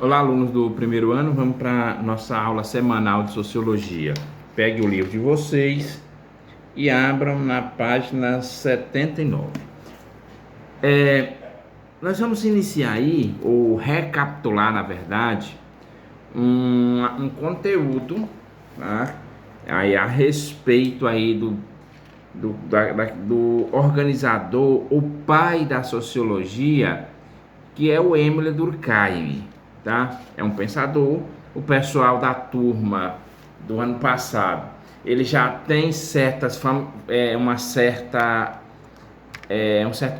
Olá, alunos do primeiro ano, vamos para nossa aula semanal de Sociologia. Pegue o livro de vocês e abram na página 79. Nós vamos iniciar aí, ou recapitular, na verdade, um conteúdo, tá? Aí, a respeito aí do organizador, o pai da Sociologia, que é o Émile Durkheim, tá? É um pensador. O pessoal da turma do ano passado, ele já tem um certo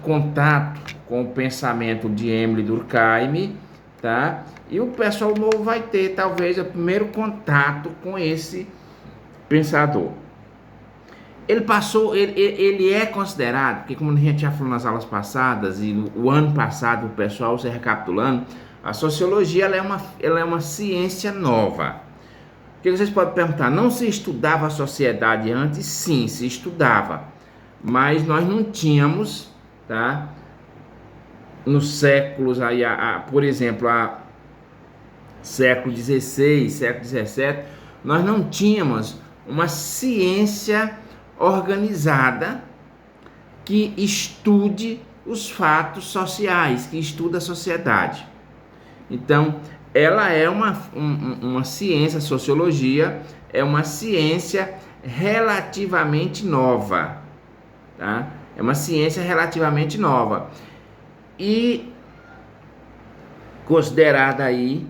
contato com o pensamento de Émile Durkheim, tá? E o pessoal novo vai ter talvez o primeiro contato com esse pensador. Ele é considerado, porque como a gente já falou nas aulas passadas e o ano passado, o pessoal, se recapitulando, a sociologia ela é uma ciência nova. Porque vocês podem perguntar, não se estudava a sociedade antes? Sim, se estudava, mas nós não tínhamos, tá? Nos séculos aí, por exemplo, século XVI, século XVII, nós não tínhamos uma ciência organizada que estude os fatos sociais, que estuda a sociedade. Então, ela é uma ciência, a sociologia é uma ciência relativamente nova, tá? É uma ciência relativamente nova e considerada aí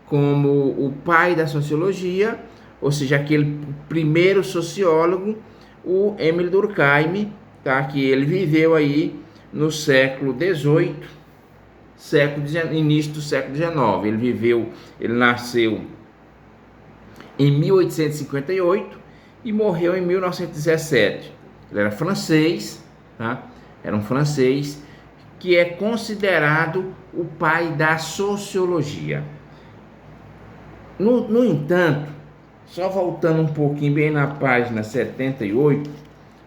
como o pai da sociologia, ou seja, aquele primeiro sociólogo, o Émile Durkheim, tá? Que ele viveu aí no século XVIII, início do século XIX. Ele nasceu em 1858 e morreu em 1917. Ele era francês, tá? Era um francês que é considerado o pai da sociologia. No entanto, só voltando um pouquinho bem na página 78,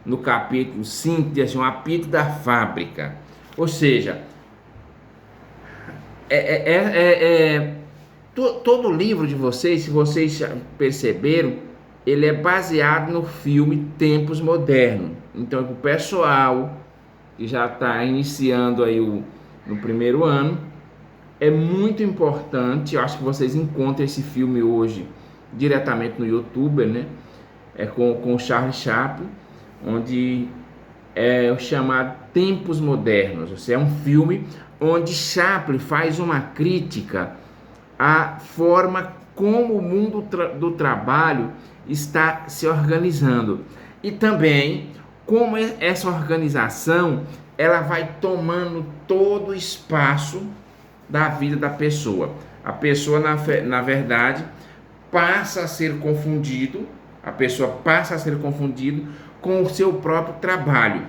no capítulo 5, diz assim, o apito da fábrica. Ou seja, todo livro de vocês, se vocês perceberam, ele é baseado no filme Tempos Modernos. Então, o pessoal que já está iniciando aí no primeiro ano, é muito importante. Eu acho que vocês encontram esse filme hoje diretamente no YouTube, né? É com o Charlie Chaplin, onde é o chamado Tempos Modernos. Ou seja, é um filme onde Chaplin faz uma crítica à forma como o mundo do trabalho está se organizando e também como essa organização ela vai tomando todo o espaço da vida da pessoa. A pessoa, na verdade, passa a ser confundido com o seu próprio trabalho.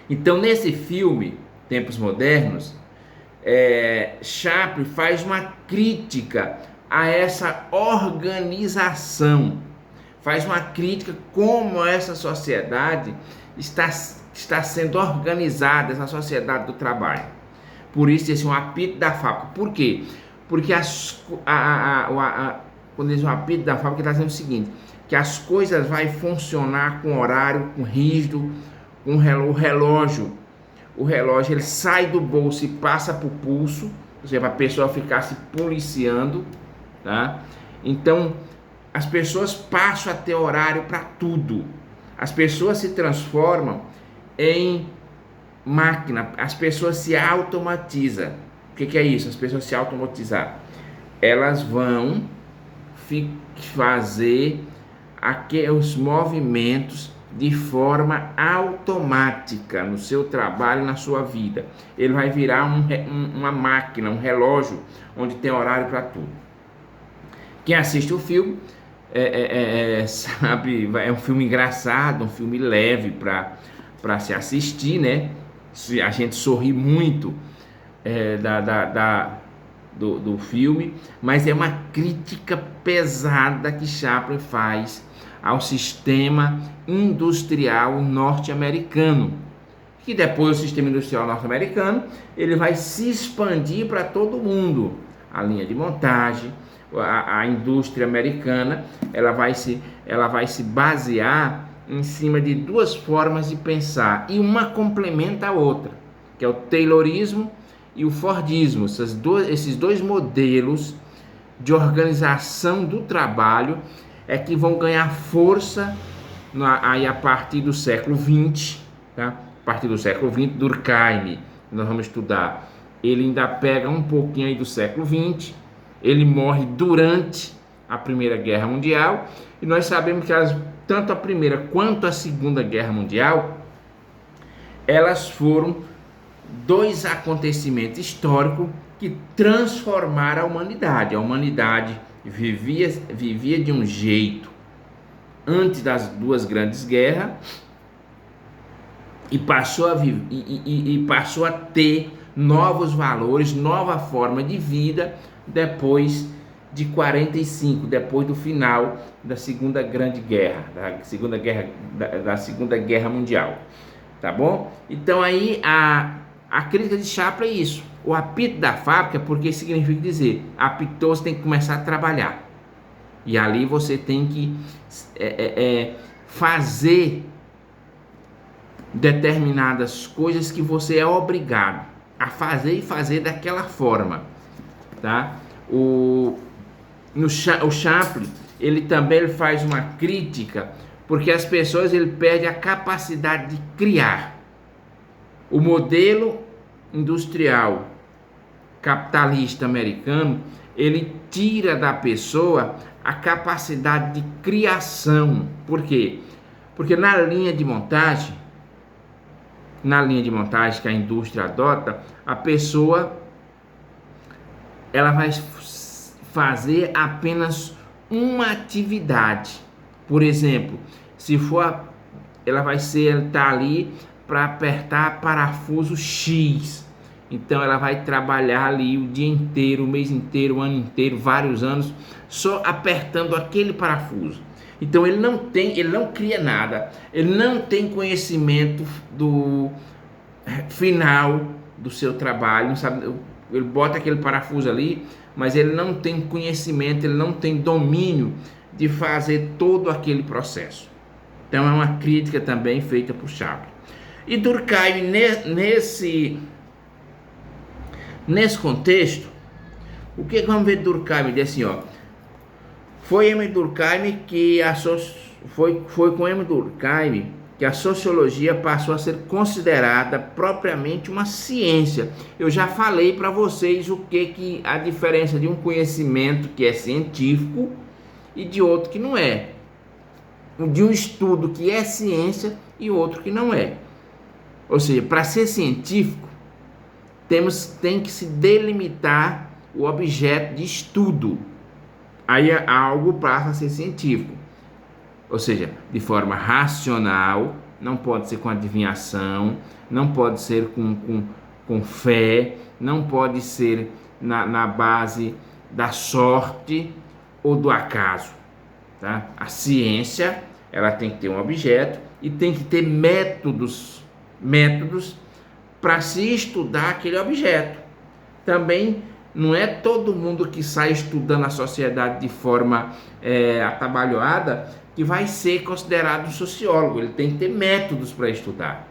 Então, nesse filme, Tempos Modernos, Chaplin faz uma crítica a essa organização, faz uma crítica como essa sociedade está sendo organizada, essa sociedade do trabalho. Por isso, esse é um apito da fábrica. Por quê? Porque quando diz um apito da fábrica, está dizendo o seguinte, que as coisas vão funcionar com horário, com rígido, com o relógio. O relógio ele sai do bolso e passa para o pulso, ou seja, para a pessoa ficar se policiando, tá? Então, as pessoas passam a ter horário para tudo. As pessoas se transformam em máquina, as pessoas se automatizam. O que é isso? As pessoas se automatizar. Elas vão fazer os movimentos de forma automática no seu trabalho, na sua vida. Ele vai virar uma máquina, um relógio, onde tem horário para tudo. Quem assiste o filme sabe, é um filme engraçado, um filme leve para se assistir, né? A gente sorri muito do filme, mas é uma crítica pesada que Chaplin faz ao sistema industrial norte-americano, que depois o sistema industrial norte-americano ele vai se expandir para todo mundo, a linha de montagem, a indústria americana, ela vai se basear em cima de duas formas de pensar, e uma complementa a outra, que é o Taylorismo e o Fordismo. Esses dois modelos de organização do trabalho é que vão ganhar força aí a partir do século XX, tá? A partir do século XX, Durkheim, nós vamos estudar, ele ainda pega um pouquinho aí do século XX, ele morre durante a Primeira Guerra Mundial, e nós sabemos que tanto a Primeira quanto a Segunda Guerra Mundial, elas foram dois acontecimentos históricos que transformaram a humanidade. A humanidade vivia de um jeito antes das duas grandes guerras e passou a ter novos valores, nova forma de vida depois de 45, depois do final da Segunda Grande Guerra, da Segunda Guerra Mundial, tá bom? Então aí a crítica de Chaplin é isso, o apito da fábrica, porque significa dizer, apitou, você tem que começar a trabalhar, e ali você tem que fazer determinadas coisas que você é obrigado a fazer e fazer daquela forma, tá? O Chaplin, ele também faz uma crítica, porque as pessoas, ele perde a capacidade de criar. O modelo industrial capitalista americano, ele tira da pessoa a capacidade de criação. Por quê? Porque na linha de montagem que a indústria adota, a pessoa, ela vai fazer apenas uma atividade. Por exemplo, se for, ela vai estar ali para apertar parafuso X. Então ela vai trabalhar ali o dia inteiro, o mês inteiro, o ano inteiro, vários anos, só apertando aquele parafuso. Então ele não cria nada, ele não tem conhecimento do final do seu trabalho, não sabe, ele bota aquele parafuso ali, mas ele não tem conhecimento, ele não tem domínio de fazer todo aquele processo. Então é uma crítica também feita por Chaplin. E Durkheim, nesse contexto, o que vamos ver Durkheim? Diz assim, foi com Emile Durkheim que a sociologia passou a ser considerada propriamente uma ciência. Eu já falei para vocês o que a diferença de um conhecimento que é científico e de outro que não é. De um estudo que é ciência e outro que não é. Ou seja, para ser científico, tem que se delimitar o objeto de estudo. Aí algo passa a ser científico. Ou seja, de forma racional, não pode ser com adivinhação, não pode ser com fé, não pode ser na base da sorte ou do acaso. Tá? A ciência, ela tem que ter um objeto e tem que ter métodos para se estudar aquele objeto. Também não é todo mundo que sai estudando a sociedade de forma atabalhoada que vai ser considerado um sociólogo. Ele tem que ter métodos para estudar.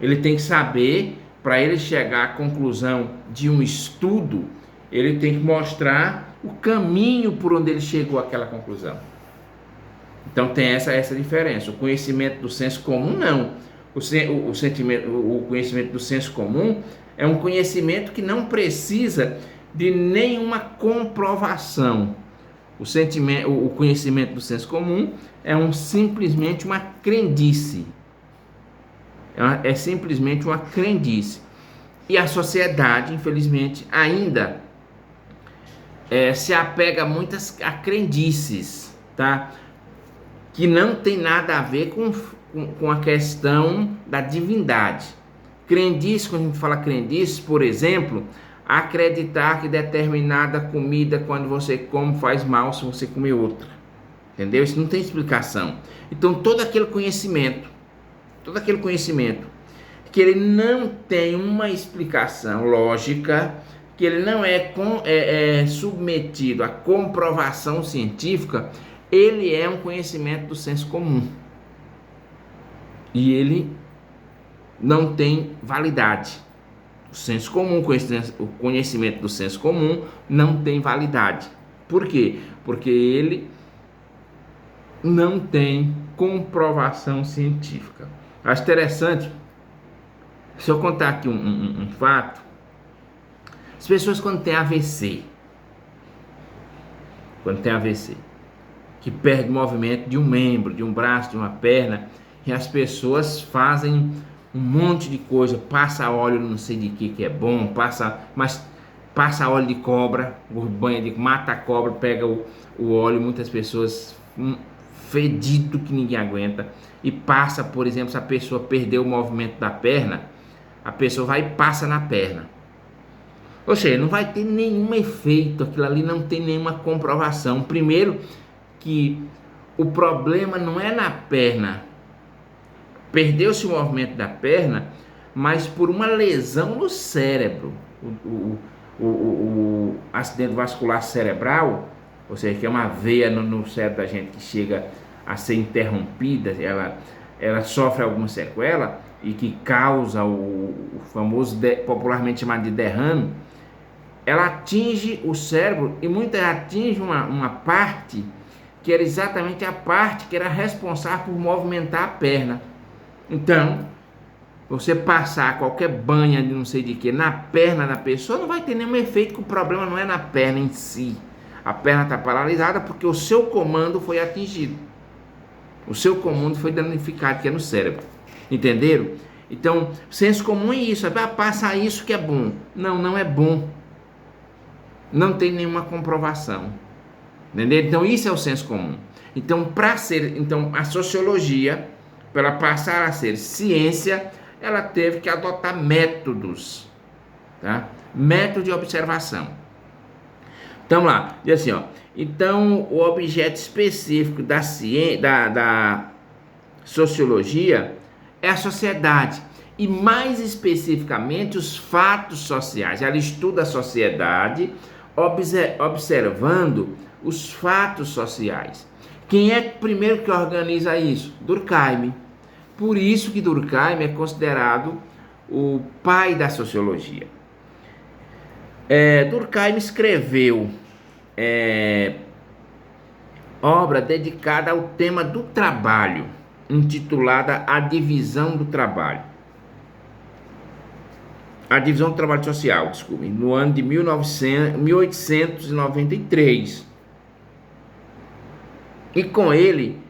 Ele tem que saber, para ele chegar à conclusão de um estudo, ele tem que mostrar o caminho por onde ele chegou àquela conclusão. Então tem essa diferença. O conhecimento do senso comum, não. O conhecimento do senso comum é um conhecimento que não precisa de nenhuma comprovação. O conhecimento do senso comum é simplesmente uma crendice. É simplesmente uma crendice. E a sociedade, infelizmente, ainda se apega muito a crendices, tá? Que não tem nada a ver com a questão da divindade. Crendice, quando a gente fala crendice, por exemplo, acreditar que determinada comida, quando você come, faz mal se você comer outra. Entendeu? Isso não tem explicação. Então, todo aquele conhecimento que ele não tem uma explicação lógica, que ele não é submetido à comprovação científica, ele é um conhecimento do senso comum. E ele não tem validade. O senso comum, o conhecimento do senso comum não tem validade. Por quê? Porque ele não tem comprovação científica. Acho interessante, se eu contar aqui um fato, as pessoas quando tem AVC, que perde o movimento de um membro, de um braço, de uma perna, e as pessoas fazem um monte de coisa, passa óleo não sei de que é bom, passa óleo de cobra, mata a cobra, pega o óleo, muitas pessoas fedido que ninguém aguenta, e passa, por exemplo, se a pessoa perdeu o movimento da perna, a pessoa vai e passa na perna. Ou seja, não vai ter nenhum efeito, aquilo ali não tem nenhuma comprovação. Primeiro que o problema não é na perna, perdeu-se o movimento da perna, mas por uma lesão no cérebro. O acidente vascular cerebral, ou seja, que é uma veia no cérebro da gente que chega a ser interrompida, ela sofre alguma sequela e que causa o famoso, popularmente chamado de derrame. Ela atinge o cérebro e muitas atinge uma parte que era exatamente a parte que era responsável por movimentar a perna. Então, você passar qualquer banha de não sei de que na perna da pessoa não vai ter nenhum efeito, que o problema não é na perna em si. A perna está paralisada porque o seu comando foi atingido. O seu comando foi danificado, que é no cérebro. Entenderam? Então, senso comum é isso. Passa isso que é bom. Não, não é bom. Não tem nenhuma comprovação. Entendeu? Então, isso é o senso comum. Então, a sociologia, para ela passar a ser ciência, ela teve que adotar métodos, tá? Método de observação. Então lá, diz assim, ó. Então, o objeto específico da sociologia é a sociedade, e mais especificamente os fatos sociais. Ela estuda a sociedade observando os fatos sociais. Quem é primeiro que organiza isso? Durkheim. Por isso que Durkheim é considerado o pai da sociologia. Durkheim escreveu obra dedicada ao tema do trabalho, intitulada A Divisão do Trabalho. A Divisão do Trabalho Social, desculpe, no ano de 1893. E com ele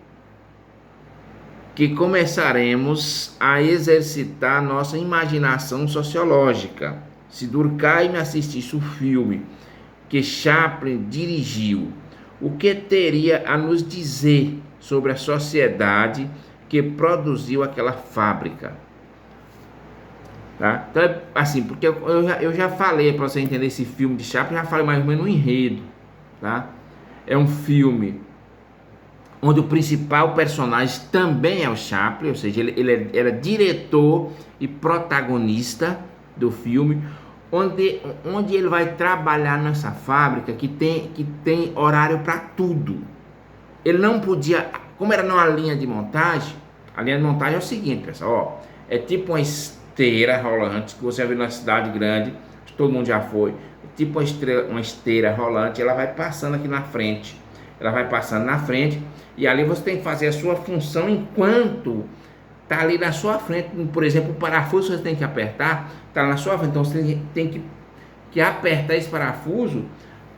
que começaremos a exercitar nossa imaginação sociológica. Se Durkheim assistisse o filme que Chaplin dirigiu, o que teria a nos dizer sobre a sociedade que produziu aquela fábrica? Tá? Então, assim, porque eu já falei, para você entender esse filme de Chaplin, já falei mais ou menos no enredo, tá? É um filme onde o principal personagem também é o Chaplin, ou seja, ele era diretor e protagonista do filme, onde ele vai trabalhar nessa fábrica que tem horário para tudo. Ele não podia, como era numa linha de montagem, a linha de montagem é o seguinte, pessoal, é tipo uma esteira rolante que você vê na cidade grande, todo mundo já foi, tipo uma esteira rolante, ela vai passando aqui na frente, e ali você tem que fazer a sua função enquanto está ali na sua frente. Por exemplo, o parafuso você tem que apertar, está na sua frente, então você tem que apertar esse parafuso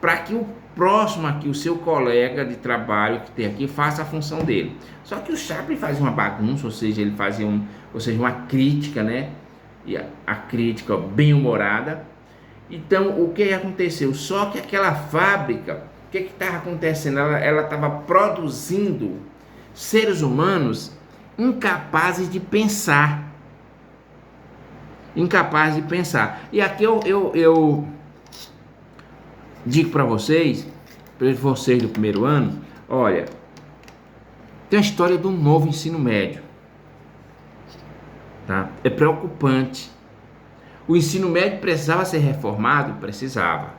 para que o próximo aqui, o seu colega de trabalho que tem aqui, faça a função dele. Só que o Chaplin fazia uma bagunça, ou seja, ele fazia uma crítica, né? E a crítica bem humorada. Então, o que aconteceu? Só que aquela fábrica, o que estava acontecendo? Ela estava produzindo seres humanos incapazes de pensar. E aqui eu digo para vocês do primeiro ano, olha, tem a história do novo ensino médio, tá? É preocupante. O ensino médio precisava ser reformado? Precisava.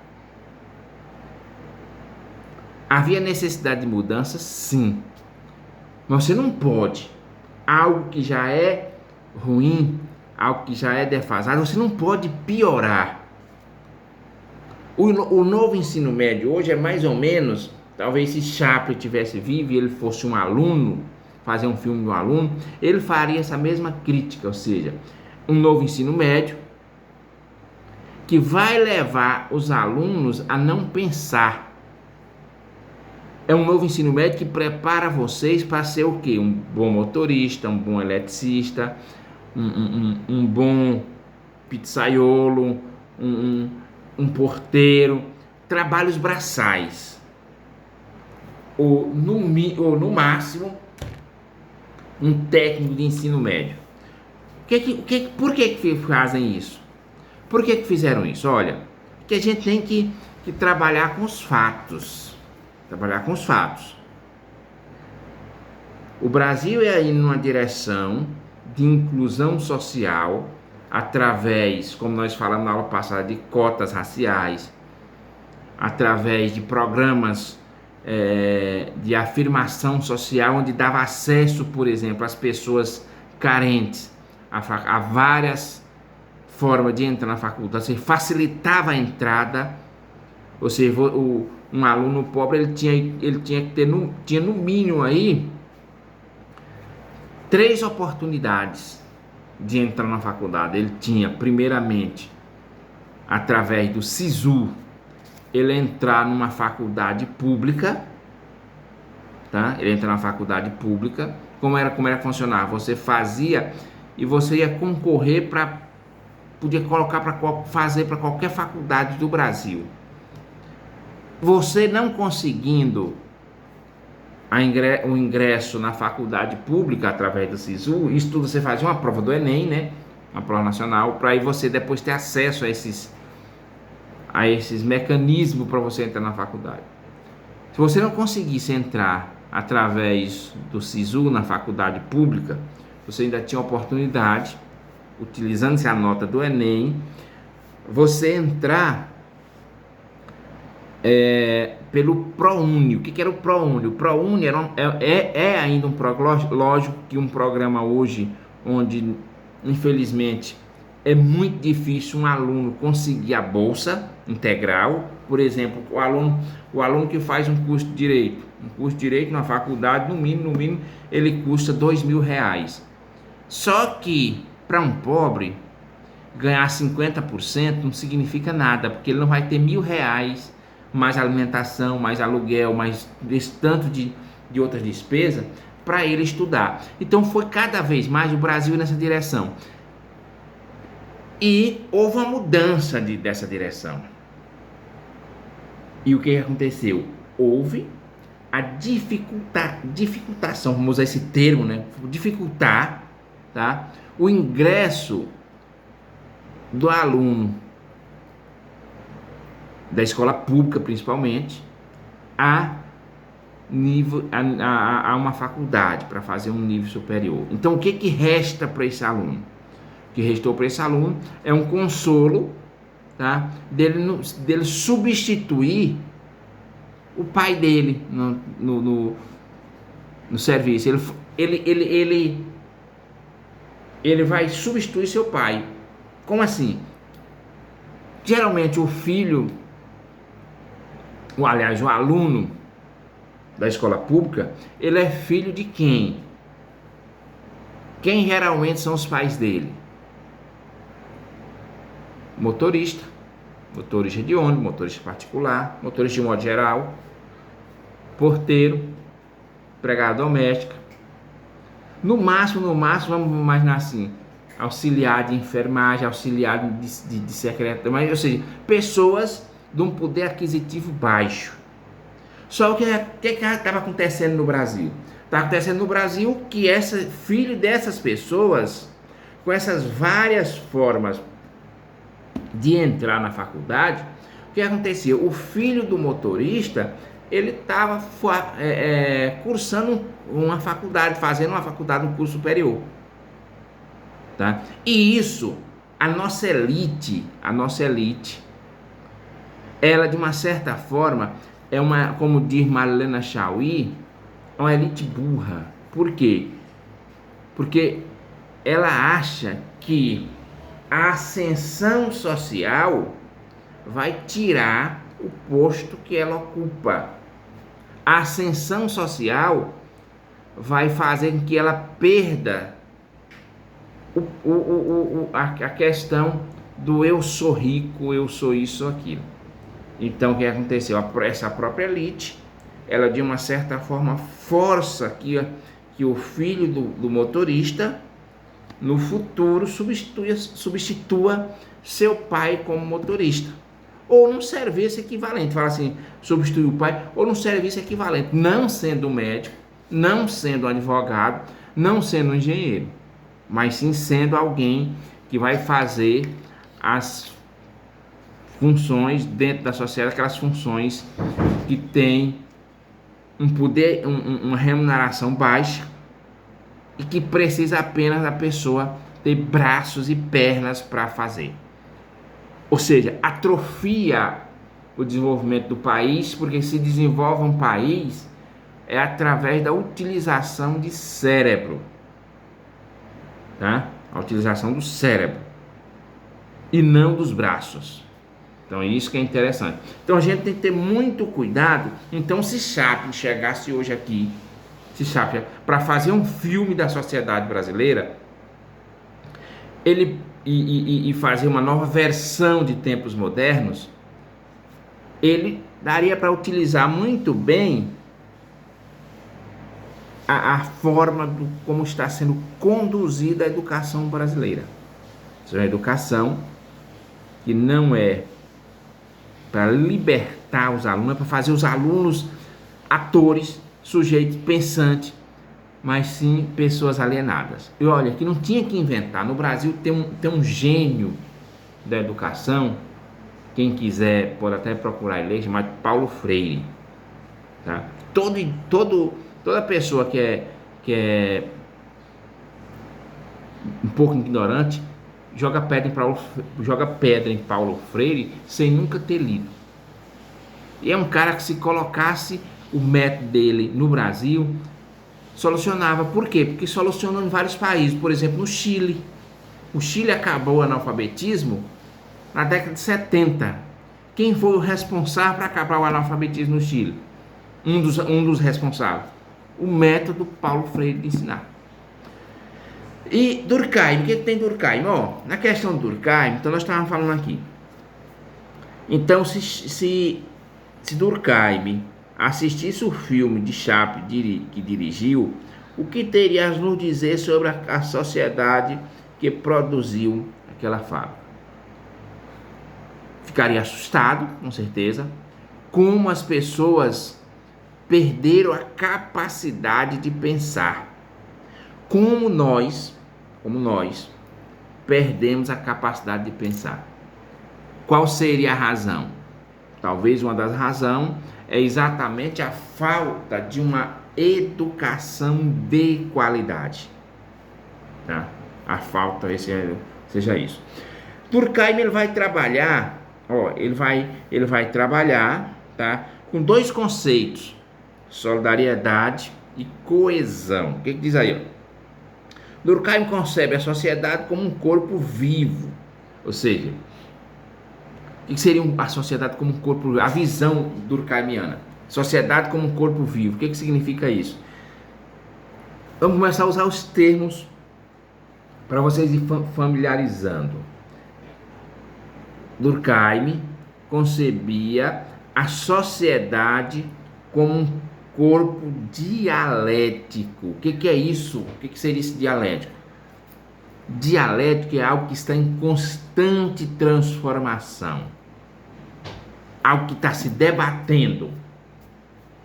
Havia necessidade de mudança? Sim. Mas você não pode. Algo que já é ruim, algo que já é defasado, você não pode piorar. O novo ensino médio hoje é mais ou menos, talvez se Chaplin tivesse vivo e ele fosse um aluno, fazer um filme de um aluno, ele faria essa mesma crítica, ou seja, um novo ensino médio que vai levar os alunos a não pensar. É um novo ensino médio que prepara vocês para ser o quê? Um bom motorista, um bom eletricista, um bom pizzaiolo, um porteiro, trabalhos braçais. Ou no máximo, um técnico de ensino médio. Por que fazem isso? Por que fizeram isso? Olha, que a gente tem que trabalhar com os fatos. Trabalhar com os fatos. O Brasil é aí numa direção de inclusão social através, como nós falamos na aula passada, de cotas raciais, através de programas de afirmação social, onde dava acesso, por exemplo, às pessoas carentes a várias formas de entrar na faculdade, você facilitava a entrada, ou seja, um aluno pobre ele tinha que ter tinha no mínimo aí 3 oportunidades de entrar na faculdade. Ele tinha, primeiramente, através do SISU, ele entrar numa faculdade pública, tá? Ele entra na faculdade pública. Como era que funcionava? Você fazia e você ia concorrer podia colocar fazer para qualquer faculdade do Brasil. Você não conseguindo o ingresso na faculdade pública através do SISU, isso tudo você fazia uma prova do Enem, né? Uma prova nacional, para aí você depois ter acesso a esses mecanismos para você entrar na faculdade. Se você não conseguisse entrar através do SISU na faculdade pública, você ainda tinha oportunidade, utilizando-se a nota do Enem, você entrar pelo ProUni. O que era o ProUni? O ProUni é ainda lógico que um programa hoje onde, infelizmente, é muito difícil um aluno conseguir a bolsa integral. Por exemplo, o aluno que faz um curso de direito na faculdade, no mínimo, ele custa R$2.000. Só que para um pobre ganhar 50% não significa nada, porque ele não vai ter R$1.000 mais alimentação, mais aluguel, mais esse tanto de outras despesas para ele estudar. Então foi cada vez mais o Brasil nessa direção. E houve uma mudança dessa direção. E o que aconteceu? Houve a dificultação, vamos usar esse termo, né? Dificultar, tá? O ingresso do aluno da escola pública, principalmente, a uma faculdade para fazer um nível superior. Então, o que resta para esse aluno? O que restou para esse aluno é um consolo, tá? Dele substituir o pai dele no serviço. Ele vai substituir seu pai. Como assim? Geralmente o filho, o aluno da escola pública, ele é filho de quem? Quem geralmente são os pais dele? Motorista de ônibus, motorista particular, motorista de modo geral, porteiro, empregada doméstica. No máximo, vamos imaginar assim, auxiliar de enfermagem, auxiliar de secretário, ou seja, pessoas de um poder aquisitivo baixo. Só que estava acontecendo no Brasil? Está acontecendo no Brasil que filho dessas pessoas, com essas várias formas de entrar na faculdade, o que acontecia? O filho do motorista, ele estava cursando uma faculdade, fazendo uma faculdade, um curso superior. Tá? E isso a nossa elite, ela de uma certa forma é uma, como diz Marlene Chauí, é uma elite burra. Por quê? Porque ela acha que a ascensão social vai tirar o posto que ela ocupa. A ascensão social vai fazer com que ela perda a questão do eu sou rico, eu sou isso ou aquilo. Então o que aconteceu? Essa própria elite, ela de uma certa forma força que o filho do motorista no futuro substitua seu pai como motorista, ou num serviço equivalente. Fala assim, substitui o pai, ou num serviço equivalente, não sendo médico, não sendo advogado, não sendo engenheiro, mas sim sendo alguém que vai fazer as funções dentro da sociedade, aquelas funções que tem um poder, uma remuneração baixa e que precisa apenas da pessoa ter braços e pernas para fazer. Ou seja, atrofia o desenvolvimento do país, porque se desenvolve um país é através da utilização de cérebro, tá? A utilização do cérebro e não dos braços. Então é isso que é interessante. Então a gente tem que ter muito cuidado. Então se Chaplin chegasse hoje aqui, para fazer um filme da sociedade brasileira, ele e fazer uma nova versão de Tempos Modernos, ele daria para utilizar muito bem a forma como está sendo conduzida a educação brasileira. Isso é uma educação que não é para libertar os alunos, é para fazer os alunos atores, sujeitos pensantes, mas sim pessoas alienadas. E olha, que não tinha que inventar. No Brasil tem um gênio da educação, quem quiser pode até procurar ele, chamado Paulo Freire. Tá? Toda pessoa que é um pouco ignorante joga pedra em Paulo Freire sem nunca ter lido. E é um cara que, se colocasse o método dele no Brasil, solucionava. Por quê? Porque solucionou em vários países. Por exemplo, no Chile. O Chile acabou o analfabetismo na década de 70. Quem foi o responsável para acabar o analfabetismo no Chile? Um dos responsáveis. O método Paulo Freire de ensinar. E Durkheim, o que tem Durkheim? Na questão do Durkheim, então nós estávamos falando aqui. Então, se Durkheim assistisse o filme de Chaplin que dirigiu, o que teria a nos dizer sobre a sociedade que produziu aquela fábrica? Ficaria assustado, com certeza, como as pessoas perderam a capacidade de pensar. Como nós perdemos a capacidade de pensar. Qual seria a razão? Talvez uma das razões é exatamente a falta de uma educação de qualidade. Tá? A falta, seja isso. Durkheim, ele vai trabalhar, ele vai trabalhar, tá, com dois conceitos: solidariedade e coesão. O que diz aí? Durkheim concebe a sociedade como um corpo vivo. Ou seja, o que seria a sociedade como um corpo vivo? A visão durkheimiana. Sociedade como um corpo vivo. O que significa isso? Vamos começar a usar os termos para vocês ir familiarizando. Durkheim concebia a sociedade como um corpo dialético. O que é isso? O que seria esse dialético? Dialético é algo que está em constante transformação. Algo que está se debatendo.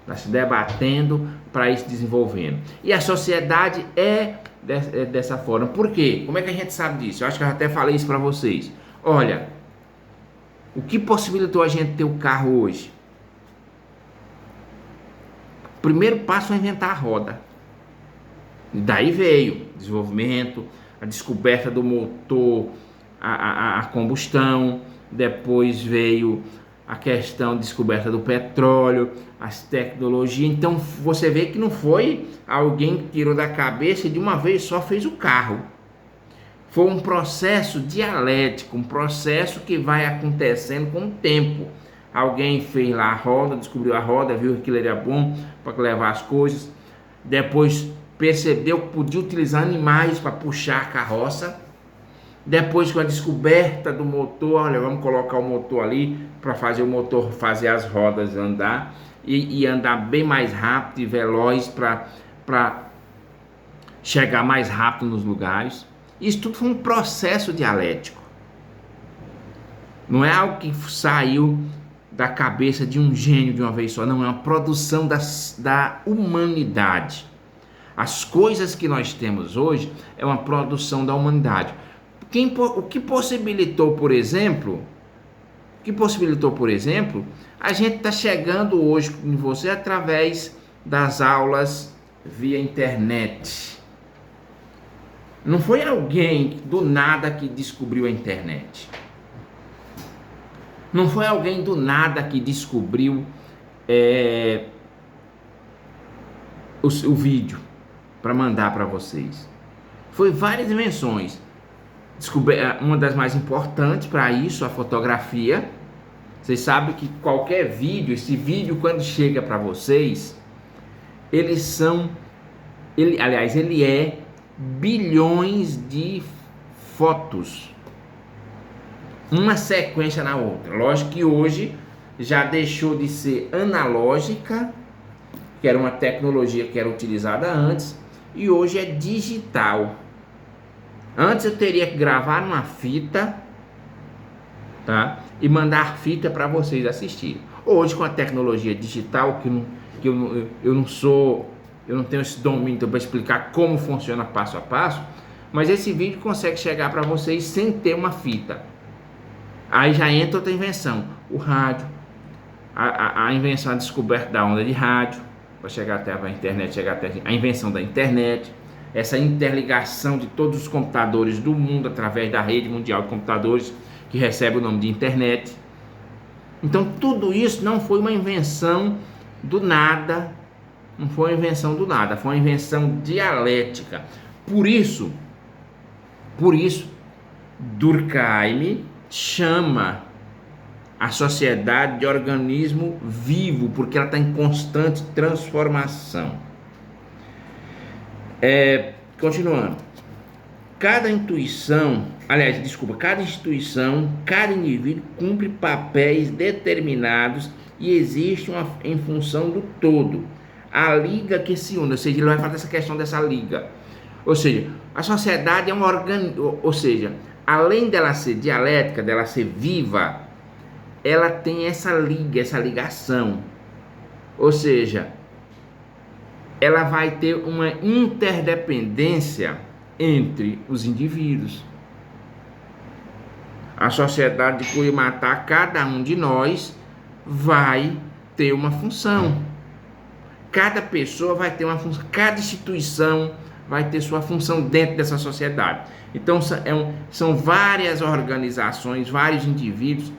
Está se debatendo para ir se desenvolvendo. E a sociedade é dessa forma. Por quê? Como é que a gente sabe disso? Eu acho que eu até falei isso para vocês. Olha, o que possibilitou a gente ter o carro hoje? O primeiro passo foi inventar a roda. Daí veio o desenvolvimento, a descoberta do motor a combustão, depois veio a questão de descoberta do petróleo, as tecnologias. Então você vê que não foi alguém que tirou da cabeça e de uma vez só fez o carro. Foi um processo dialético, um processo que vai acontecendo com o tempo. Alguém fez lá a roda, descobriu a roda, viu que aquilo era bom para levar as coisas. Depois percebeu que podia utilizar animais para puxar a carroça. Depois, com a descoberta do motor, olha, vamos colocar o motor ali para fazer o motor fazer as rodas andar e andar bem mais rápido e veloz para chegar mais rápido nos lugares. Isso tudo foi um processo dialético. Não é algo que saiu da cabeça de um gênio de uma vez só, não, é uma produção da humanidade. As coisas que nós temos hoje é uma produção da humanidade. O que possibilitou, por exemplo, a gente está chegando hoje em você através das aulas via internet. Não foi alguém do nada que descobriu a internet. Não foi alguém do nada que descobriu o vídeo para mandar para vocês. Foi várias invenções. Uma das mais importantes para isso, a fotografia. Vocês sabem que qualquer vídeo, esse vídeo quando chega para vocês, ele é bilhões de fotos, uma sequência na outra. Lógico que hoje já deixou de ser analógica, que era uma tecnologia que era utilizada antes, e hoje é digital. Antes eu teria que gravar numa fita, tá? E mandar fita para vocês assistirem. Hoje, com a tecnologia digital, eu não tenho esse domínio para explicar como funciona passo a passo, mas esse vídeo consegue chegar para vocês sem ter uma fita. Aí já entra outra invenção, o rádio, a invenção, a descoberta da onda de rádio, para chegar até a internet, chegar até a invenção da internet, essa interligação de todos os computadores do mundo através da rede mundial de computadores, que recebe o nome de internet. Então tudo isso não foi uma invenção do nada, não foi uma invenção do nada, foi uma invenção dialética. Por isso Durkheim chama a sociedade de organismo vivo, porque ela está em constante transformação. Continuando, cada instituição, cada indivíduo cumpre papéis determinados e existe em função do todo. A liga que se une, ou seja, ele vai falar dessa questão dessa liga. Ou seja, a sociedade é um organismo, ou seja, além dela ser dialética, dela ser viva, ela tem essa liga, essa ligação. Ou seja, ela vai ter uma interdependência entre os indivíduos. A sociedade de Kurimatá, cada um de nós vai ter uma função. Cada pessoa vai ter uma função, cada instituição vai ter sua função dentro dessa sociedade. Então são várias organizações, vários indivíduos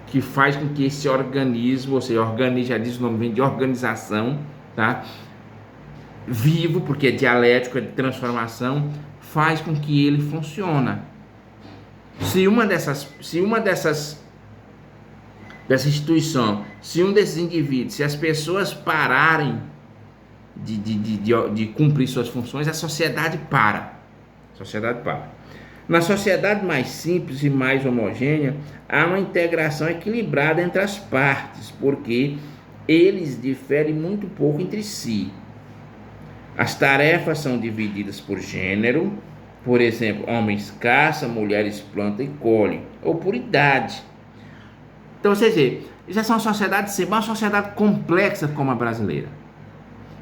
que faz com que esse organismo, ou seja, organismo, já diz o nome, vem de organização, tá? Vivo, porque é dialético, é de transformação, faz com que ele funcione. Se uma dessas instituições, se um desses indivíduos, se as pessoas pararem de cumprir suas funções, a sociedade para. Na sociedade mais simples e mais homogênea, há uma integração equilibrada entre as partes, porque eles diferem muito pouco entre si. As tarefas são divididas por gênero, por exemplo, homens caçam, mulheres plantam e colhem, ou por idade. Então, vocês veem, já são sociedades, uma sociedade complexa como a brasileira.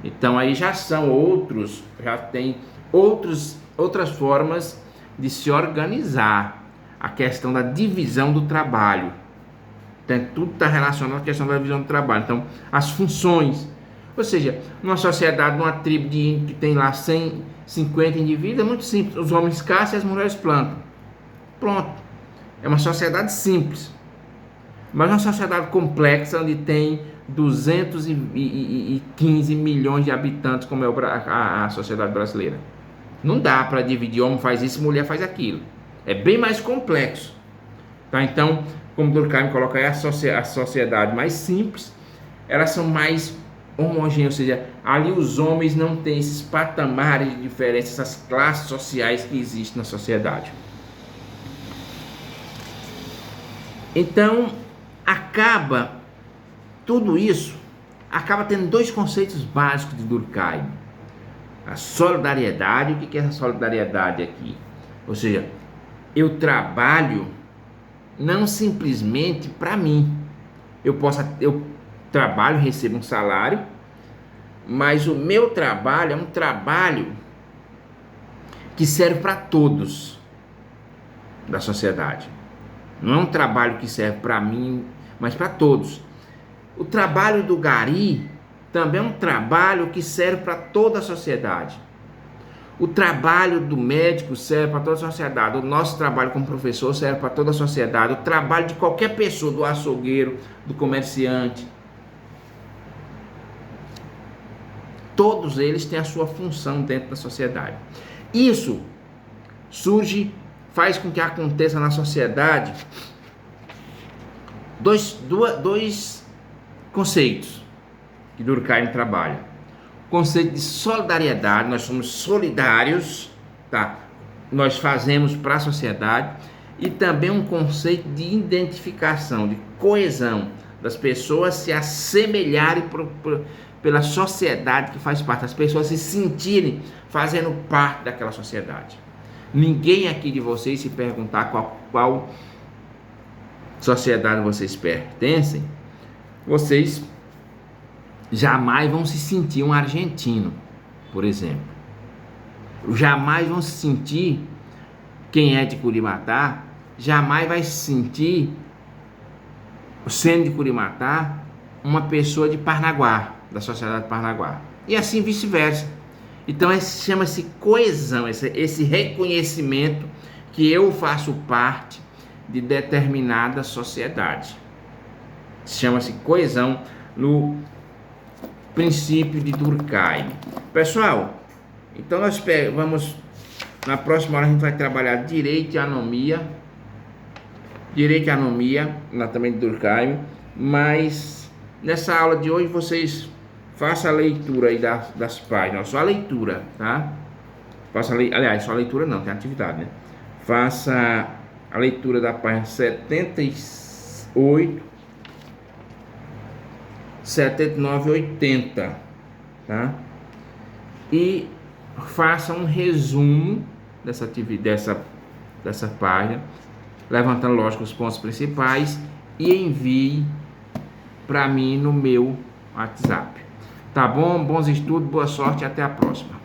Então, aí já tem outras formas de se organizar. A questão da divisão do trabalho. Então, tudo está relacionado à questão da divisão do trabalho. Então, as funções. Ou seja, numa sociedade, numa tribo de índio que tem lá 150 indivíduos, é muito simples. Os homens caçam e as mulheres plantam. Pronto. É uma sociedade simples, mas uma sociedade complexa onde tem 215 milhões de habitantes, como é a sociedade brasileira. Não dá para dividir, homem faz isso, mulher faz aquilo. É bem mais complexo. Tá? Então, como Durkheim coloca aí, a sociedade mais simples, elas são mais homogêneas, ou seja, ali os homens não têm esses patamares de diferença, essas classes sociais que existem na sociedade. Então, tudo isso acaba tendo dois conceitos básicos de Durkheim. A solidariedade. O que é essa solidariedade aqui? Ou seja, eu trabalho não simplesmente para mim. Eu trabalho, recebo um salário, mas o meu trabalho é um trabalho que serve para todos da sociedade. Não é um trabalho que serve para mim, mas para todos. O trabalho do gari também é um trabalho que serve para toda a sociedade. O trabalho do médico serve para toda a sociedade. O nosso trabalho como professor serve para toda a sociedade. O trabalho de qualquer pessoa, do açougueiro, do comerciante. Todos eles têm a sua função dentro da sociedade. Isso faz com que aconteça na sociedade dois conceitos que Durkheim trabalha. O conceito de solidariedade, nós somos solidários, tá? Nós fazemos para a sociedade, e também um conceito de identificação, de coesão, das pessoas se assemelharem pela sociedade que faz parte, as pessoas se sentirem fazendo parte daquela sociedade. Ninguém aqui de vocês se perguntar qual sociedade vocês pertencem, vocês jamais vão se sentir um argentino, por exemplo. Jamais vão se sentir, quem é de Curimatá, jamais vai se sentir, sendo de Curimatá, uma pessoa de Parnaguá, da sociedade de Parnaguá. E assim vice-versa. Então chama-se coesão, esse reconhecimento que eu faço parte de determinada sociedade. Chama-se coesão no princípio de Durkheim. Pessoal, então nós vamos, na próxima hora a gente vai trabalhar direito e anomia, também de Durkheim, mas nessa aula de hoje vocês façam a leitura aí das páginas, só a leitura, tá? Aliás, só a leitura não, tem atividade, né? Faça a leitura da página 78, 79 e 80, tá? E faça um resumo dessa página, levantando, lógico, os pontos principais, e envie para mim no meu WhatsApp. Tá bom? Bons estudos, boa sorte e até a próxima.